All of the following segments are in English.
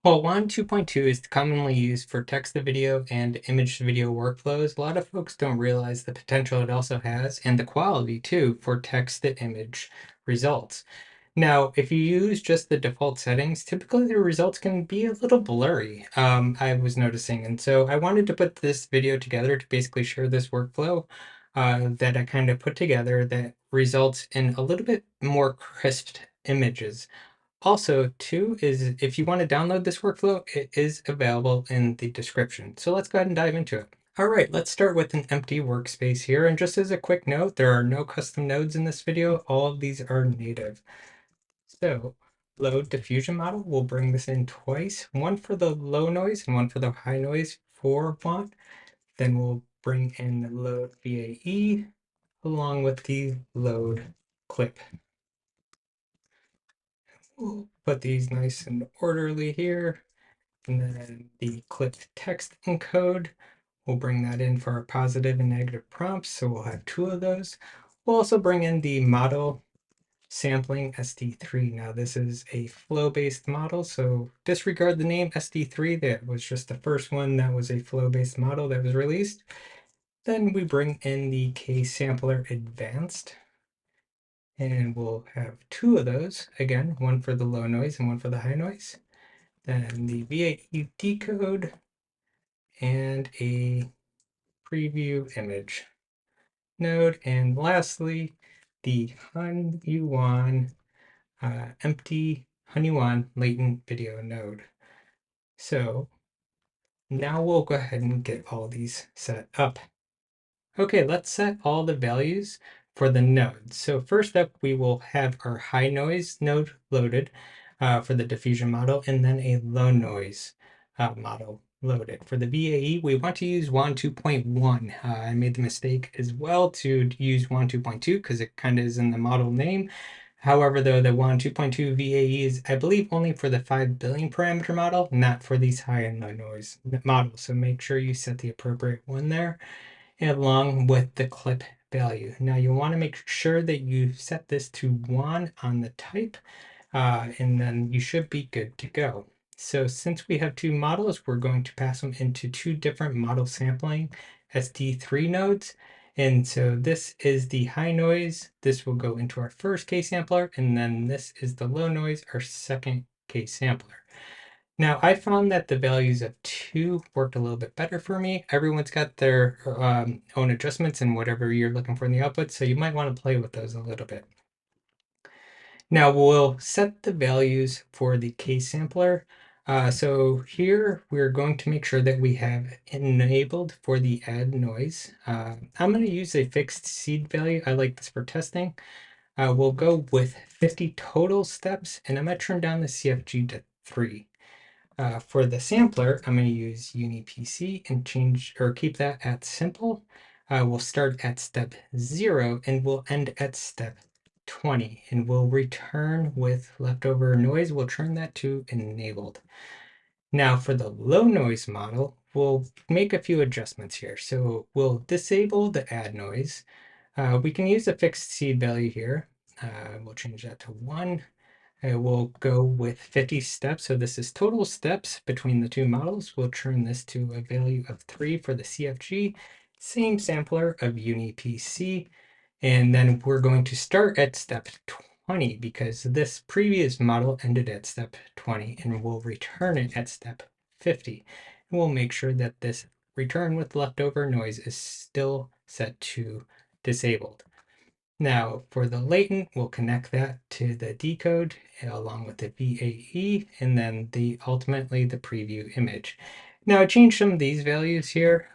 Well, Wan 2.2 is commonly used for text-to-video and image-to-video workflows. A lot of folks don't realize the potential it also has and the quality too for text-to-image results. Now, if you use just the default settings, typically the results can be a little blurry, I was noticing. And so I wanted to put this video together to basically share this workflow that I kind of put together that results in a little bit more crisp images. Also, too, is if you want to download this workflow, it is available in the description. So let's go ahead and dive into it. All right, let's start with an empty workspace here. And just as a quick note, there are no custom nodes in this video. All of these are native. So load diffusion model, we'll bring this in twice, one for the low noise and one for the high noise for font. Then we'll bring in the load VAE along with the load clip. We'll put these nice and orderly here. And then the clip text encode, we'll bring that in for our positive and negative prompts. So we'll have two of those. We'll also bring in the model sampling SD3. Now this is a flow-based model, so disregard the name SD3. That was just the first one that was a flow-based model that was released. Then we bring in the K-Sampler Advanced, and we'll have two of those. Again, one for the low noise and one for the high noise. Then the VAE decode and a preview image node. And lastly, the HoneyWan empty HoneyWan latent video node. So now we'll go ahead and get all these set up. Okay, let's set all the values for the nodes. So first up, we will have our high noise node loaded for the diffusion model, and then a low noise model loaded. For the VAE, we want to use Wan 2.1. I made the mistake as well to use Wan 2.2 because it kind of is in the model name. However, though, the Wan 2.2 VAE is, I believe, only for the 5 billion parameter model, not for these high and low noise models. So make sure you set the appropriate one there along with the clip value. Now you want to make sure that you set this to 1 on the type, and then you should be good to go. So since we have two models, we're going to pass them into two different model sampling SD3 nodes. And so this is the high noise. This will go into our first K sampler, and then this is the low noise, our second K sampler. Now, I found that the values of 2 worked a little bit better for me. Everyone's got their own adjustments and whatever you're looking for in the output, so you might want to play with those a little bit. Now, we'll set the values for the case sampler. So here, we're going to make sure that we have enabled for the add noise. I'm going to use a fixed seed value. I like this for testing. We'll go with 50 total steps, and I'm going to turn down the CFG to 3. For the sampler, I'm going to use UniPC and change or keep that at simple. We'll start at step 0 and we'll end at step 20, and we'll return with leftover noise. We'll turn that to enabled. Now for the low noise model, we'll make a few adjustments here. So we'll disable the add noise. We can use a fixed seed value here. We'll change that to 1. I will go with 50 steps. So this is total steps between the two models. We'll turn this to a value of 3 for the CFG, same sampler of UniPC. And then we're going to start at step 20 because this previous model ended at step 20, and we'll return it at step 50. And we'll make sure that this return with leftover noise is still set to disabled. Now for the latent, we'll connect that to the decode along with the VAE, and then ultimately the preview image. Now I changed some of these values here.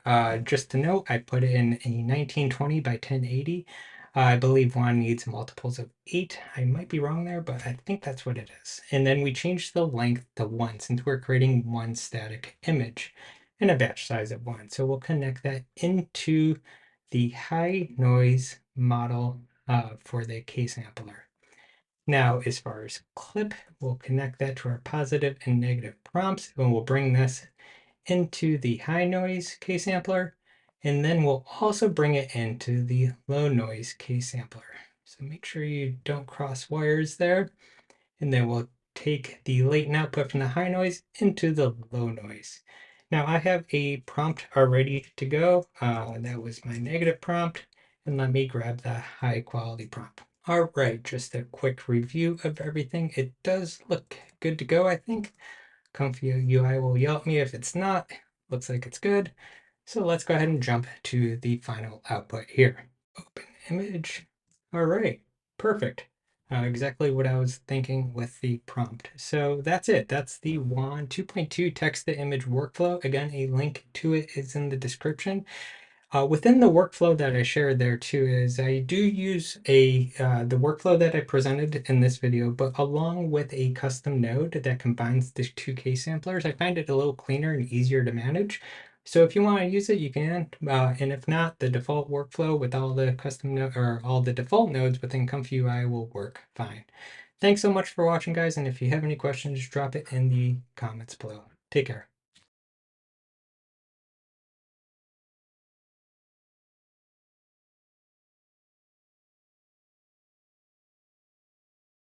Just to note, I put in a 1920 by 1080. I believe one needs multiples of 8. I might be wrong there, but I think that's what it is. And then we changed the length to 1 since we're creating one static image and a batch size of 1. So we'll connect that into the high noise model for the K sampler. Now, as far as clip, we'll connect that to our positive and negative prompts, and we'll bring this into the high noise K sampler, and then we'll also bring it into the low noise K sampler. So make sure you don't cross wires there, and then we'll take the latent output from the high noise into the low noise. Now I have a prompt already to go. That was my negative prompt. And let me grab the high quality prompt. All right, just a quick review of everything. It does look good to go, I think. comfyui will yell at me if it's not. Looks like it's good. So let's go ahead and jump to the final output here. Open image. All right, perfect. Exactly what I was thinking with the prompt. So that's it. That's the Wan 2.2 text to image workflow. Again, a link to it is in the description. Within the workflow that I shared there too is I do use the workflow that I presented in this video, but along with a custom node that combines the two case samplers. I find it a little cleaner and easier to manage. So if you want to use it, you can. And if not, the default workflow with all the custom or all the default nodes within comfyui will work fine. Thanks so much for watching, guys. And if you have any questions, drop it in the comments below. Take care.